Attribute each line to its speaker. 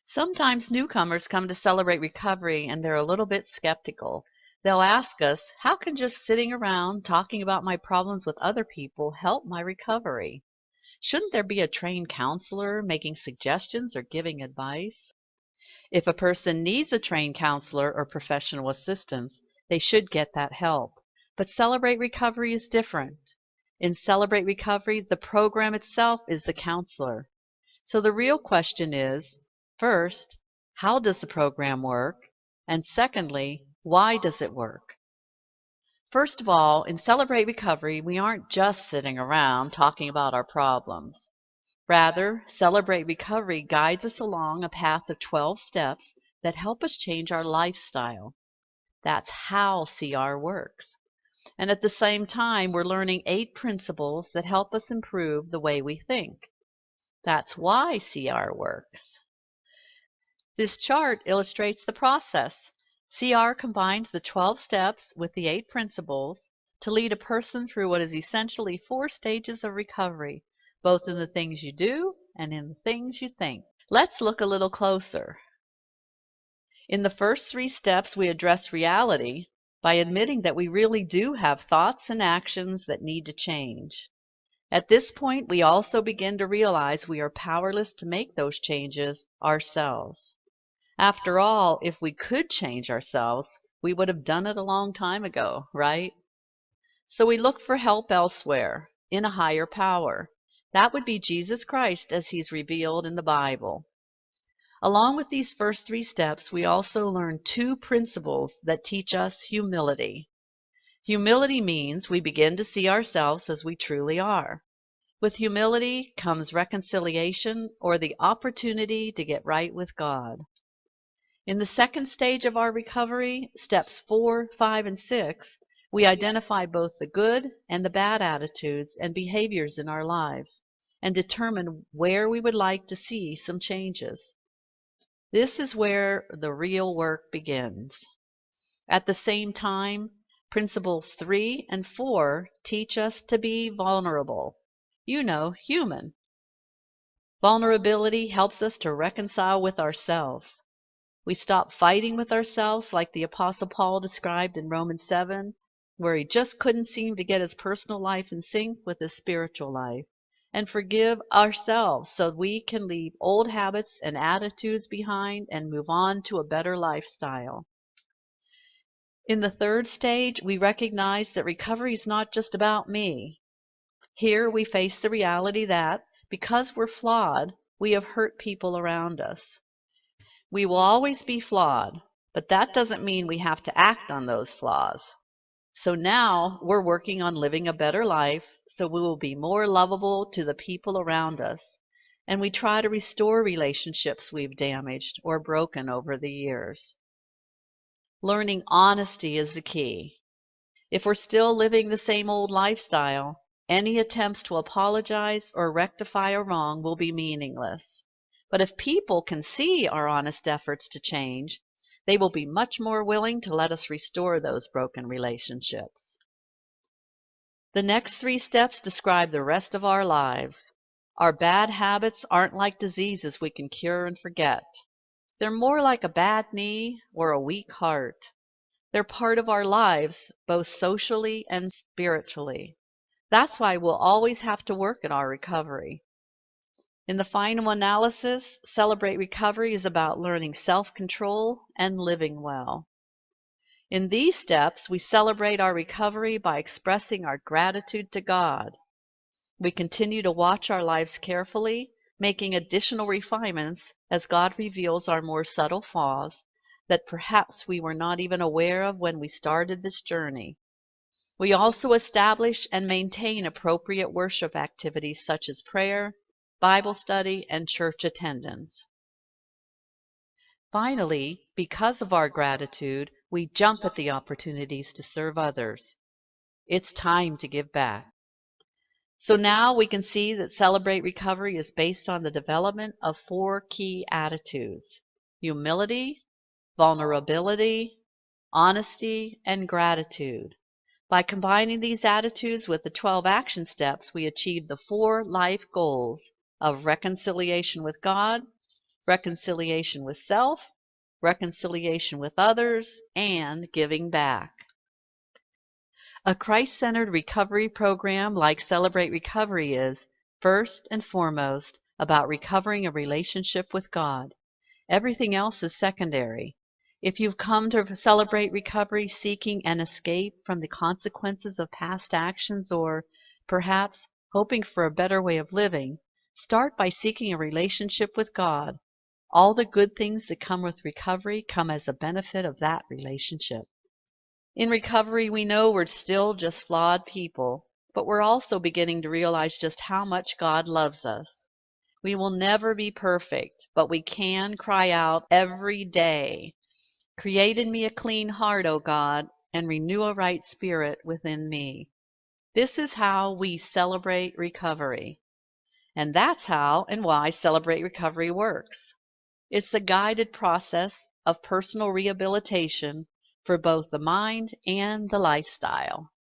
Speaker 1: Sometimes newcomers come to Celebrate Recovery and they're a little bit skeptical. They'll ask us, how can just sitting around talking about my problems with other people help my recovery? Shouldn't there be a trained counselor making suggestions or giving advice? If a person needs a trained counselor or professional assistance, they should get that help. But Celebrate Recovery is different. In Celebrate Recovery, the program itself is the counselor. So the real question is, first, how does the program work? And secondly, why does it work? First of all, in Celebrate Recovery, we aren't just sitting around talking about our problems. Rather, Celebrate Recovery guides us along a path of 12 steps that help us change our lifestyle. That's how CR works. And at the same time, we're learning 8 principles that help us improve the way we think. That's why CR works. This chart illustrates the process. CR combines the 12 steps with the 8 principles to lead a person through what is essentially 4 stages of recovery, both in the things you do and in the things you think. Let's look a little closer. In the first 3 steps, we address reality by admitting that we really do have thoughts and actions that need to change. At this point, we also begin to realize we are powerless to make those changes ourselves. After all, if we could change ourselves, we would have done it a long time ago, right? So we look for help elsewhere, in a higher power. That would be Jesus Christ as he's revealed in the Bible. Along with these first 3 steps, we also learn 2 principles that teach us humility. Humility means we begin to see ourselves as we truly are. With humility comes reconciliation, or the opportunity to get right with God. In the second stage of our recovery, steps 4, 5, and 6, we identify both the good and the bad attitudes and behaviors in our lives and determine where we would like to see some changes. This is where the real work begins. At the same time, principles 3 and 4 teach us to be vulnerable. Human. Vulnerability helps us to reconcile with ourselves. We stop fighting with ourselves like the Apostle Paul described in Romans 7, where he just couldn't seem to get his personal life in sync with his spiritual life, and forgive ourselves so we can leave old habits and attitudes behind and move on to a better lifestyle. In the third stage, we recognize that recovery is not just about me. Here we face the reality that, because we're flawed, we have hurt people around us. We will always be flawed, but that doesn't mean we have to act on those flaws. So now we're working on living a better life so we will be more lovable to the people around us, and we try to restore relationships we've damaged or broken over the years. Learning honesty is the key. If we're still living the same old lifestyle, any attempts to apologize or rectify a wrong will be meaningless. But if people can see our honest efforts to change, they will be much more willing to let us restore those broken relationships. The next 3 steps describe the rest of our lives. Our bad habits aren't like diseases we can cure and forget. They're more like a bad knee or a weak heart. They're part of our lives, both socially and spiritually. That's why we'll always have to work at our recovery. In the final analysis, Celebrate Recovery is about learning self-control and living well. In these steps, we celebrate our recovery by expressing our gratitude to God. We continue to watch our lives carefully, making additional refinements as God reveals our more subtle flaws that perhaps we were not even aware of when we started this journey. We also establish and maintain appropriate worship activities such as prayer, Bible study, and church attendance. Finally, because of our gratitude, we jump at the opportunities to serve others. It's time to give back. So now we can see that Celebrate Recovery is based on the development of 4 key attitudes: humility, vulnerability, honesty, and gratitude. By combining these attitudes with the 12 action steps, we achieve the 4 life goals of reconciliation with God, reconciliation with self, reconciliation with others, and giving back. A Christ-centered recovery program like Celebrate Recovery is, first and foremost, about recovering a relationship with God. Everything else is secondary. If you've come to Celebrate Recovery seeking an escape from the consequences of past actions or, perhaps, hoping for a better way of living, start by seeking a relationship with God. All the good things that come with recovery come as a benefit of that relationship. In recovery, we know we're still just flawed people, but we're also beginning to realize just how much God loves us. We will never be perfect, but we can cry out every day, "Create in me a clean heart, O God, and renew a right spirit within me." This is how we celebrate recovery. And that's how and why Celebrate Recovery works. It's a guided process of personal rehabilitation for both the mind and the lifestyle.